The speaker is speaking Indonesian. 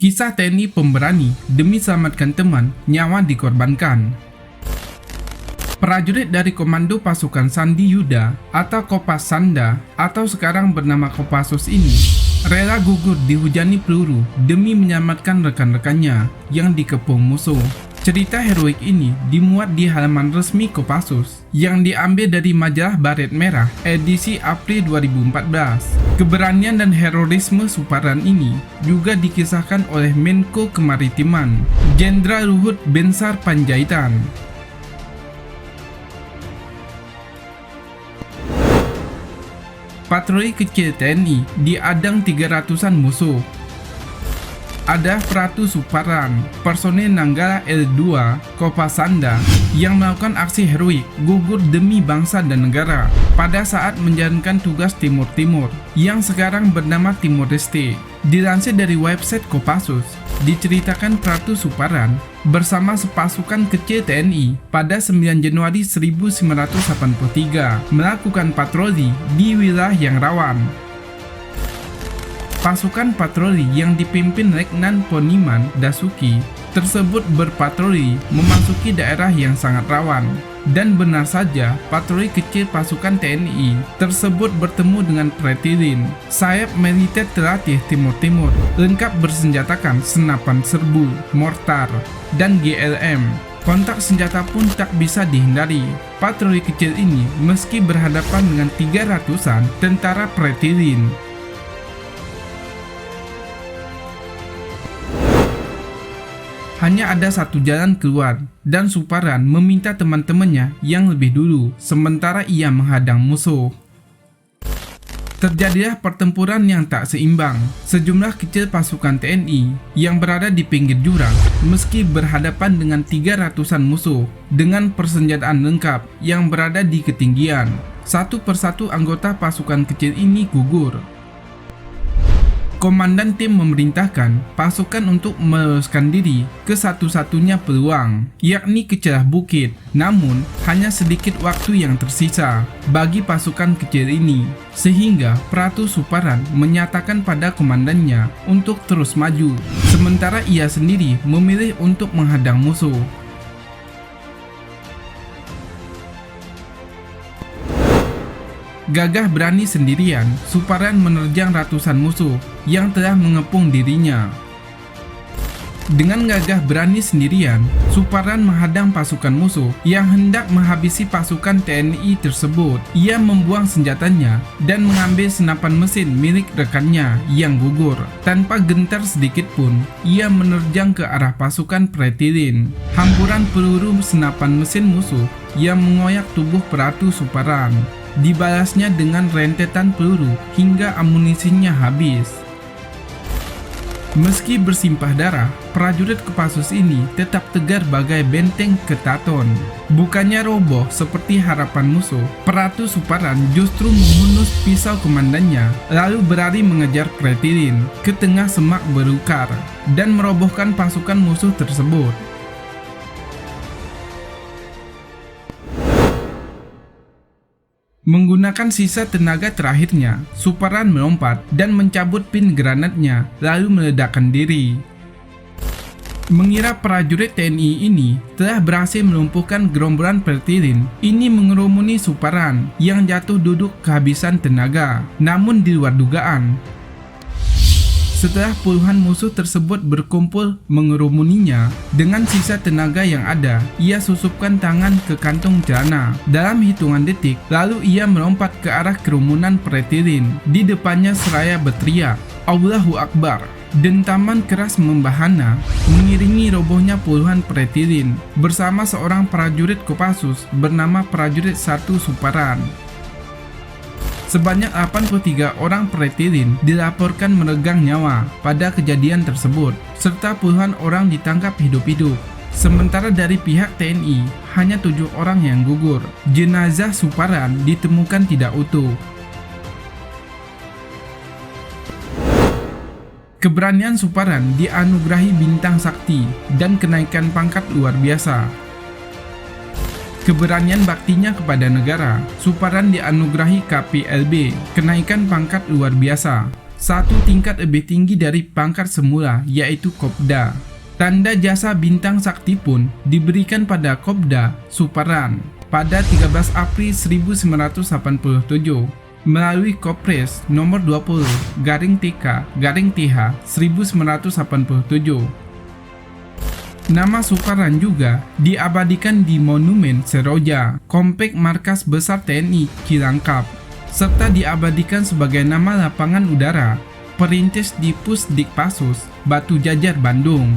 Kisah TNI pemberani demi selamatkan teman, nyawa dikorbankan. Prajurit dari Komando Pasukan Sandi Yuda atau Kopas Sanda atau sekarang bernama Kopassus ini rela gugur dihujani peluru demi menyelamatkan rekan-rekannya yang dikepung musuh. Cerita heroik ini dimuat di halaman resmi Kopassus yang diambil dari majalah Baret Merah edisi April 2014. Keberanian dan heroisme Suparan ini juga dikisahkan oleh Menko Kemaritiman, Jenderal Luhut Binsar Panjaitan. Patroli kecil TNI diadang 300-an musuh. Ada Pratu Suparan, personel Nanggala L2 Kopas Sanda yang melakukan aksi heroik gugur demi bangsa dan negara pada saat menjalankan tugas Timur Timur yang sekarang bernama Timor Leste. Dilansir dari website Kopassus, diceritakan Pratu Suparan bersama sepasukan kecil TNI pada 9 Januari 1983 melakukan patroli di wilayah yang rawan. Pasukan patroli yang dipimpin Letnan Poniman Dasuki tersebut berpatroli memasuki daerah yang sangat rawan. Dan benar saja, patroli kecil pasukan TNI tersebut bertemu dengan Pretilin, sayap militer terlatih Timur Timur, lengkap bersenjatakan senapan serbu, mortar, dan GLM. Kontak senjata pun tak bisa dihindari. Patroli kecil ini meski berhadapan dengan 300-an tentara Pretilin. Hanya ada satu jalan keluar, dan Suparan meminta teman-temannya yang lebih dulu, sementara ia menghadang musuh. Terjadilah pertempuran yang tak seimbang. Sejumlah kecil pasukan TNI yang berada di pinggir jurang, meski berhadapan dengan 300-an musuh dengan persenjataan lengkap yang berada di ketinggian. Satu persatu anggota pasukan kecil ini gugur. Komandan tim memerintahkan pasukan untuk meloloskan diri ke satu-satunya peluang, yakni ke celah bukit. Namun, hanya sedikit waktu yang tersisa bagi pasukan kecil ini, sehingga Pratu Suparan menyatakan pada komandannya untuk terus maju, sementara ia sendiri memilih untuk menghadang musuh. Gagah berani sendirian, Suparan menerjang ratusan musuh yang telah mengepung dirinya. Dengan gagah berani sendirian, Suparan menghadang pasukan musuh yang hendak menghabisi pasukan TNI tersebut. Ia membuang senjatanya dan mengambil senapan mesin milik rekannya yang gugur. Tanpa gentar sedikit pun, ia menerjang ke arah pasukan Pretilin. Hamburan peluru senapan mesin musuh yang mengoyak tubuh Pratu Suparan dibalasnya dengan rentetan peluru hingga amunisinya habis. Meski bersimpah darah, prajurit Kopassus ini tetap tegar bagai benteng ketaton. Bukannya roboh seperti harapan musuh, Pratu Suparan justru menghunus pisau komandannya, lalu berlari mengejar Pretilin ke tengah semak belukar dan merobohkan pasukan musuh tersebut. Menggunakan sisa tenaga terakhirnya, Suparan melompat dan mencabut pin granatnya, lalu meledakkan diri. Mengira prajurit TNI ini telah berhasil melumpuhkan gerombolan Pretilin, ini mengerumuni Suparan yang jatuh duduk kehabisan tenaga. Namun di luar dugaan, setelah puluhan musuh tersebut berkumpul mengerumuninya, dengan sisa tenaga yang ada, ia susupkan tangan ke kantong celana. Dalam hitungan detik, lalu ia melompat ke arah kerumunan Pretilin. Di depannya seraya berteriak, "Allahu Akbar!" Dentaman keras membahana mengiringi robohnya puluhan Pretilin bersama seorang prajurit Kopassus bernama Prajurit 1 Suparan. Sebanyak 83 orang Pretilin dilaporkan meregang nyawa pada kejadian tersebut, serta puluhan orang ditangkap hidup-hidup. Sementara dari pihak TNI, hanya 7 orang yang gugur. Jenazah Suparan ditemukan tidak utuh. Keberanian Suparan dianugerahi bintang sakti dan kenaikan pangkat luar biasa. Keberanian baktinya kepada negara, Suparan dianugerahi KPLB, kenaikan pangkat luar biasa. satu tingkat lebih tinggi dari pangkat semula, yaitu Kopda. Tanda jasa bintang sakti pun diberikan pada Kopda Suparan pada 13 April 1987 melalui Kopres nomor 20/TK/TH 1987. Nama Suparan juga diabadikan di Monumen Seroja, komplek markas besar TNI Cilangkap, serta diabadikan sebagai nama lapangan udara perintis di Pusdikpasus Batu Jajar, Bandung.